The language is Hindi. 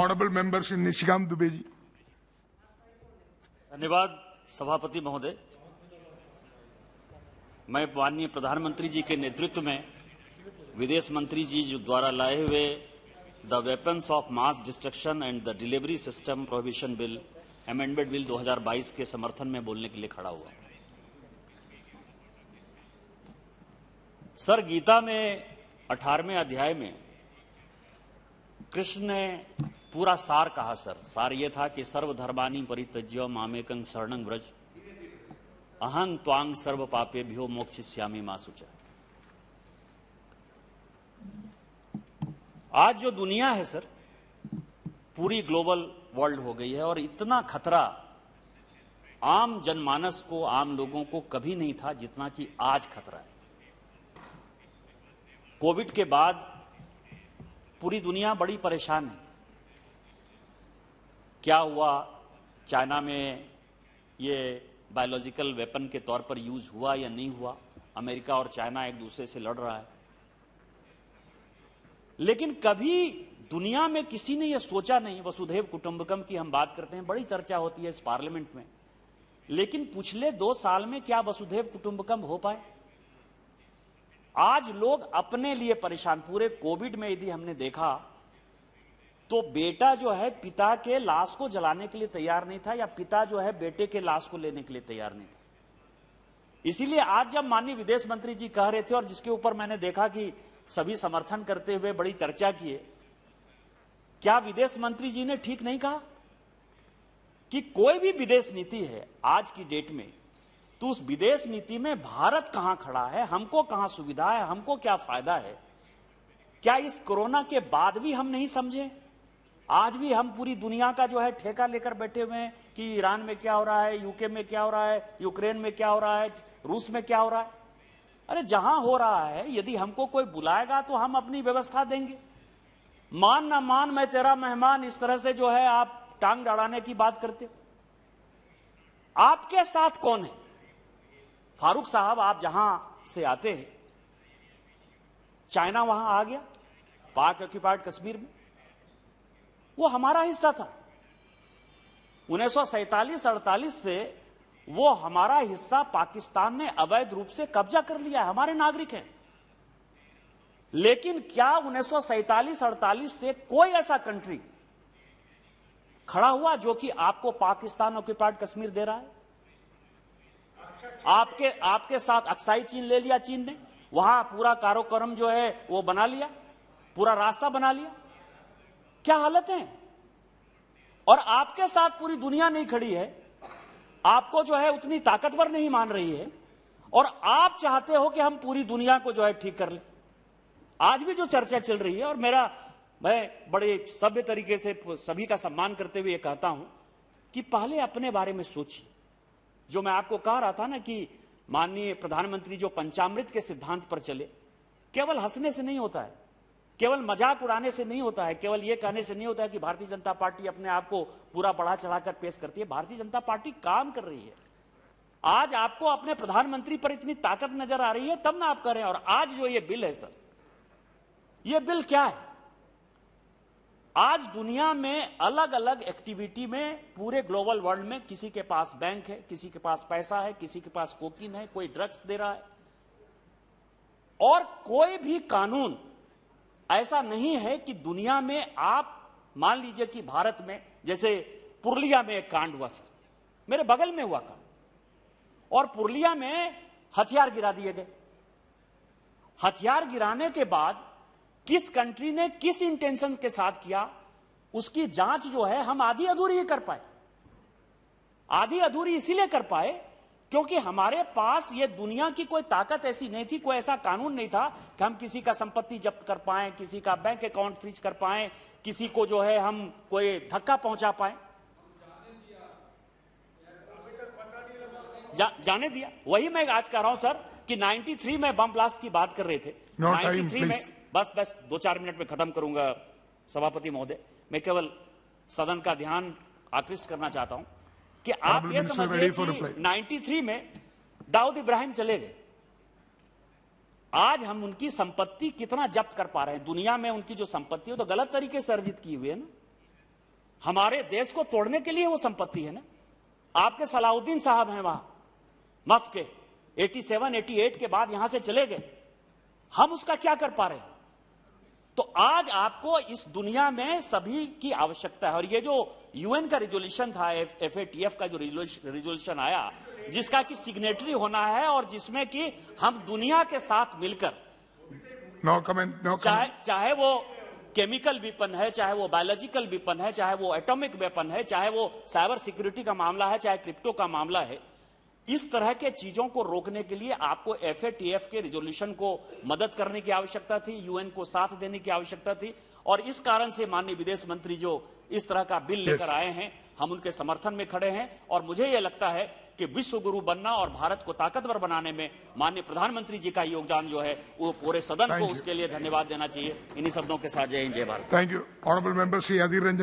Honourable member Shri Nishikant Dubey ji. धन्यवाद सभापति महोदय। मैं माननीय प्रधानमंत्री जी के नेतृत्व में विदेश मंत्री जी जो द्वारा लाए हुए the weapons of mass destruction and the delivery system prohibition bill amendment bill 2022 के समर्थन में बोलने के लिए खड़ा हुआ है। सर, गीता में 18वें अध्याय में कृष्ण ने पूरा सार कहा। सर, सार ये था कि सर्वधर्मानि परित्यज्य मामेकं शरणं व्रज अहं त्वां सर्व पापेभ्यो मोक्षयिष्यामि मा शुचः। आज जो दुनिया है सर, पूरी ग्लोबल वर्ल्ड हो गई है और इतना खतरा आम जनमानस को, आम लोगों को कभी नहीं था जितना कि आज खतरा है। कोविड के बाद पूरी दुनिया बड़ी परेशान है। क्या हुआ, चाइना में ये बायोलॉजिकल वेपन के तौर पर यूज हुआ या नहीं हुआ, अमेरिका और चाइना एक दूसरे से लड़ रहा है। लेकिन कभी दुनिया में किसी ने यह सोचा नहीं, वसुधैव कुटुंबकम की हम बात करते हैं, बड़ी चर्चा होती है इस पार्लियामेंट में, लेकिन पिछले 2 साल में क्या वसुधैव कुटुंबकम हो पाए? आज लोग अपने लिए परेशान। पूरे कोविड में यदि हमने देखा तो बेटा जो है पिता के लाश को जलाने के लिए तैयार नहीं था, या पिता जो है बेटे के लाश को लेने के लिए तैयार नहीं था। इसीलिए आज जब माननीय विदेश मंत्री जी कह रहे थे और जिसके ऊपर मैंने देखा कि सभी समर्थन करते हुए बड़ी चर्चा किए, क्या विदेश मंत्री जी ने ठीक नहीं कहा कि कोई भी विदेश नीति है आज की डेट में, तो उस विदेश नीति में भारत कहां खड़ा है, हमको कहां सुविधा है, हमको क्या फायदा है? क्या इस कोरोना के बाद भी हम नहीं समझे? आज भी हम पूरी दुनिया का जो है ठेका लेकर बैठे हुए हैं कि ईरान में क्या हो रहा है, यूके में क्या हो रहा है, यूक्रेन में क्या हो रहा है, रूस में क्या हो रहा है। अरे जहां हो रहा है, यदि हमको कोई बुलाएगा तो हम अपनी व्यवस्था देंगे। मान ना मान मैं तेरा मेहमान, इस तरह से जो है आप टांग अड़ाने की बात करते हो। आपके साथ कौन है? फारूक साहब, आप जहां से आते हैं, चाइना वहां आ गया, पाक ऑक्युपाइड कश्मीर में, वो हमारा हिस्सा था। 1947-48 से वो हमारा हिस्सा पाकिस्तान ने अवैध रूप से कब्जा कर लिया है, हमारे नागरिक हैं। लेकिन क्या 1947-48 से कोई ऐसा कंट्री खड़ा हुआ जो कि आपको पाकिस्तान ऑक्युपाइड कश्मीर दे रहा है? आपके साथ अक्साई चीन ले लिया, चीन ने वहां पूरा कारोकरम जो है वो बना लिया, पूरा रास्ता बना लिया। क्या हालत है? और आपके साथ पूरी दुनिया नहीं खड़ी है, आपको जो है उतनी ताकतवर नहीं मान रही है, और आप चाहते हो कि हम पूरी दुनिया को जो है ठीक कर लें। आज भी जो चर्चा चल रही है, और मैं बड़े सभ्य तरीके से सभी का सम्मान करते हुए कहता हूं कि पहले अपने बारे में सोचिए। जो मैं आपको कह रहा था ना कि माननीय प्रधानमंत्री जो पंचामृत के सिद्धांत पर चले, केवल हंसने से नहीं होता है, केवल मजाक उड़ाने से नहीं होता है, केवल यह कहने से नहीं होता है कि भारतीय जनता पार्टी अपने आप को पूरा बढ़ा चढ़ाकर पेश करती है। भारतीय जनता पार्टी काम कर रही है। आज आपको अपने प्रधानमंत्री पर इतनी ताकत नजर आ रही है, तब ना आप करें। और आज जो ये बिल है सर, ये बिल क्या है? आज दुनिया में अलग अलग एक्टिविटी में, पूरे ग्लोबल वर्ल्ड में, किसी के पास बैंक है, किसी के पास पैसा है, किसी के पास कोकीन है, कोई ड्रग्स दे रहा है, और कोई भी कानून ऐसा नहीं है कि दुनिया में आप मान लीजिए कि भारत में, जैसे पुरुलिया में एक कांड हुआ सर, मेरे बगल में हुआ कांड, और पुरुलिया में हथियार गिरा दिए गए। हथियार गिराने के बाद किस कंट्री ने किस इंटेंशन के साथ किया, उसकी जांच जो है हम आधी अधूरी ही कर पाए। आधी अधूरी इसीलिए कर पाए क्योंकि हमारे पास ये दुनिया की कोई ताकत ऐसी नहीं थी, कोई ऐसा कानून नहीं था कि हम किसी का संपत्ति जब्त कर पाए, किसी का बैंक अकाउंट फ्रीज कर पाए, किसी को जो है हम कोई धक्का पहुंचा पाए। जाने दिया। वही मैं आज कह रहा हूं सर कि 93 में बम ब्लास्ट की बात कर रहे थे। 93 में, बस 2-4 मिनट में खत्म करूंगा सभापति महोदय। मैं केवल सदन का ध्यान आकृष्ट करना चाहता हूं कि आप ये समझिए कि 93 में दाऊद इब्राहिम चले गए। आज हम उनकी संपत्ति कितना जब्त कर पा रहे हैं? दुनिया में उनकी जो संपत्ति है तो गलत तरीके से अर्जित की हुई है ना। हमारे देश को तोड़ने के लिए वो संपत्ति है ना। आपके सलाउद्दीन साहब हैं वहां मफ के 87, 88 के बाद यहां से चले गए, हम उसका क्या कर पा रहे हैं? तो आज आपको इस दुनिया में सभी की आवश्यकता है। और ये जो यूएन का रिजोल्यूशन था, FATF का जो रिजोल्यूशन आया, जिसका कि सिग्नेटरी होना है और जिसमें कि हम दुनिया के साथ मिलकर, नो कमेंट, नो कमेंट। चाहे वो केमिकल वेपन है, चाहे वो बायोलॉजिकल वेपन है, चाहे वो एटॉमिक वेपन है, चाहे वो साइबर सिक्योरिटी का मामला है, चाहे क्रिप्टो का मामला है, इस तरह के चीजों को रोकने के लिए आपको FATF के रिजोल्यूशन को मदद करने की आवश्यकता थी, यूएन को साथ देने की आवश्यकता थी। और इस कारण से माननीय विदेश मंत्री जो इस तरह का बिल लेकर आए हैं, हम उनके समर्थन में खड़े हैं। और मुझे यह लगता है कि विश्व गुरु बनना और भारत को ताकतवर बनाने में माननीय प्रधानमंत्री जी का योगदान जो है वो पूरे सदन को उसके लिए धन्यवाद देना चाहिए। इन्हीं शब्दों के साथ जय हिंद, जय Bharat. Thank you. Honourable member Shri Adhir Ranjan